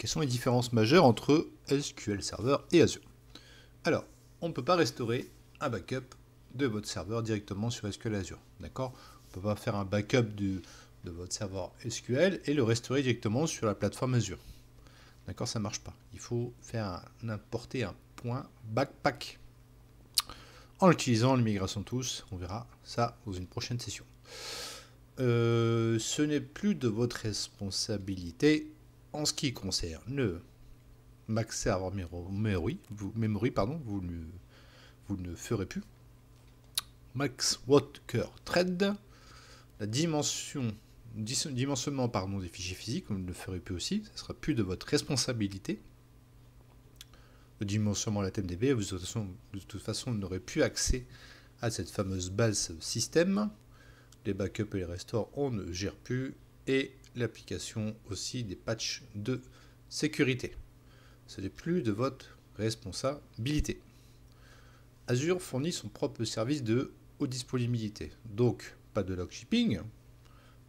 Quelles sont les différences majeures entre SQL Server et Azure? Alors, on ne peut pas restaurer un backup de votre serveur directement sur SQL Azure. D'accord? On ne peut pas faire un backup de votre serveur SQL et le restaurer directement sur la plateforme Azure. D'accord? Ça ne marche pas. Il faut importer un point backpack en utilisant l'immigration tous. On verra ça dans une prochaine session. Ce n'est plus de votre responsabilité en ce qui concerne le Max Server Memory, vous ne ferez plus. Max Worker Thread, la dimensionnement des fichiers physiques, vous ne le ferez plus aussi, ça ne sera plus de votre responsabilité. Le dimensionnement de la TMDB, vous, de toute façon, vous n'aurez plus accès à cette fameuse base système. Les backups et les restores, on ne gère plus. Et l'application aussi des patchs de sécurité. Ce n'est plus de votre responsabilité. Azure fournit son propre service de haute disponibilité. Donc, pas de log shipping,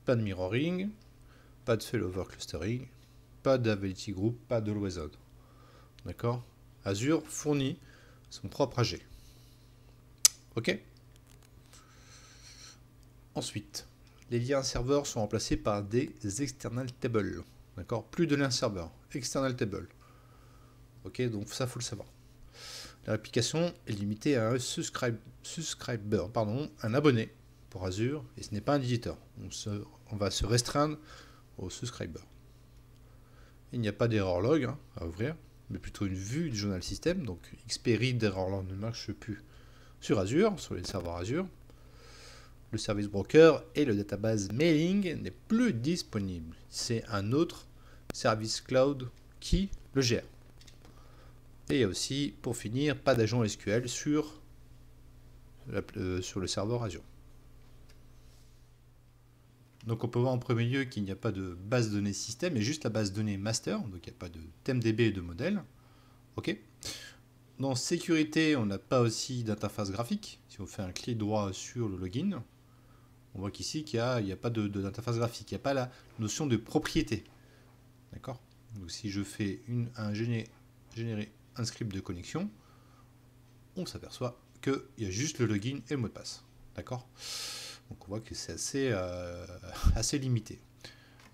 pas de mirroring, pas de failover clustering, pas d'availability group, pas de always on. D'accord? Azure fournit son propre AG. Ok? Ensuite, les liens serveurs sont remplacés par des external tables. D'accord? Plus de liens serveurs, external table. Ok, donc ça, faut le savoir. L'application est limitée à un subscriber, un abonné pour Azure, et ce n'est pas un éditeur. On va se restreindre au subscriber. Il n'y a pas d'error log à ouvrir, mais plutôt une vue du journal système. Donc XP-Read error log ne marche plus sur Azure, sur les serveurs Azure. Le service broker et le database mailing n'est plus disponible. C'est un autre service cloud qui le gère. Et il y a aussi, pour finir, pas d'agent SQL sur le serveur Azure. Donc on peut voir en premier lieu qu'il n'y a pas de base de données système, mais juste la base de données master, donc il n'y a pas de TMDB et de modèle. Ok. Dans sécurité, on n'a pas aussi d'interface graphique. Si on fait un clic droit sur le login, on voit qu'ici qu'il n'y a pas d'interface graphique, il n'y a pas la notion de propriété. D'accord? Donc si je fais générer un script de connexion, on s'aperçoit qu'il y a juste le login et le mot de passe. D'accord? Donc on voit que c'est assez limité.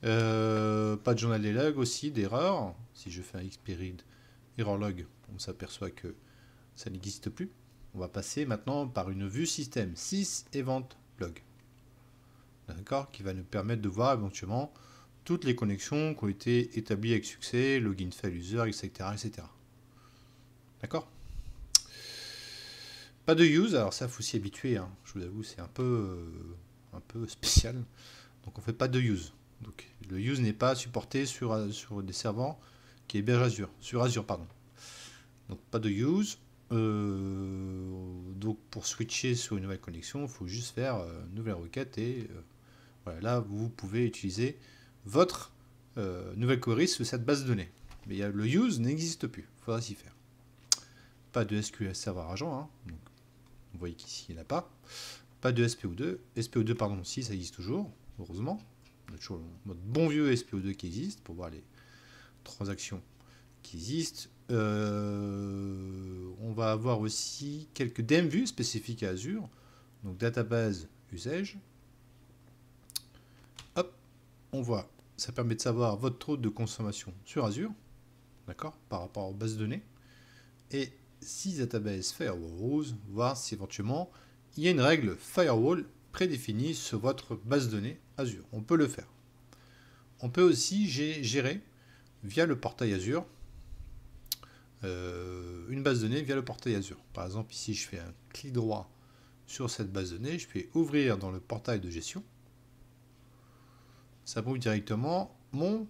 Pas de journal des logs aussi, d'erreur. Si je fais un XP-Read error log, on s'aperçoit que ça n'existe plus. On va passer maintenant par une vue système 6 event log. D'accord, qui va nous permettre de voir éventuellement toutes les connexions qui ont été établies avec succès, login fail user, etc. etc. D'accord? Pas de use, alors ça, il faut s'y habituer, je vous avoue, c'est un peu spécial. Donc on ne fait pas de use. Donc le use n'est pas supporté sur des serveurs qui hébergent Azure. Sur Azure, pardon. Donc pas de use. Donc pour switcher sur une nouvelle connexion, il faut juste faire une nouvelle requête et voilà, là vous pouvez utiliser votre nouvelle query sur cette base de données. Mais le use n'existe plus, il faudra s'y faire. Pas de SQL Server agent, donc vous voyez qu'ici il n'y en a pas. Pas de SPO2, SPO2 pardon, si ça existe toujours, heureusement. On a toujours notre bon vieux SPO2 qui existe pour voir les transactions qui existent. On va avoir aussi quelques DMView spécifiques à Azure, donc database usage. Hop, on voit, ça permet de savoir votre taux de consommation sur Azure, d'accord, par rapport aux bases de données. Et si database firewall rules, voir si éventuellement il y a une règle firewall prédéfinie sur votre base de données Azure. On peut le faire. On peut aussi gérer via le portail Azure une base de données via le portail Azure. Par exemple, ici, je fais un clic droit sur cette base de données, je fais ouvrir dans le portail de gestion. Ça m'ouvre directement mon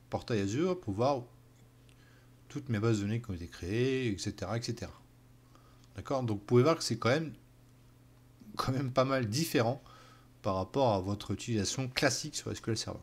portail Azure pour voir toutes mes bases de données qui ont été créées, etc. etc. D'accord? Donc, vous pouvez voir que c'est quand même pas mal différent par rapport à votre utilisation classique sur SQL Server.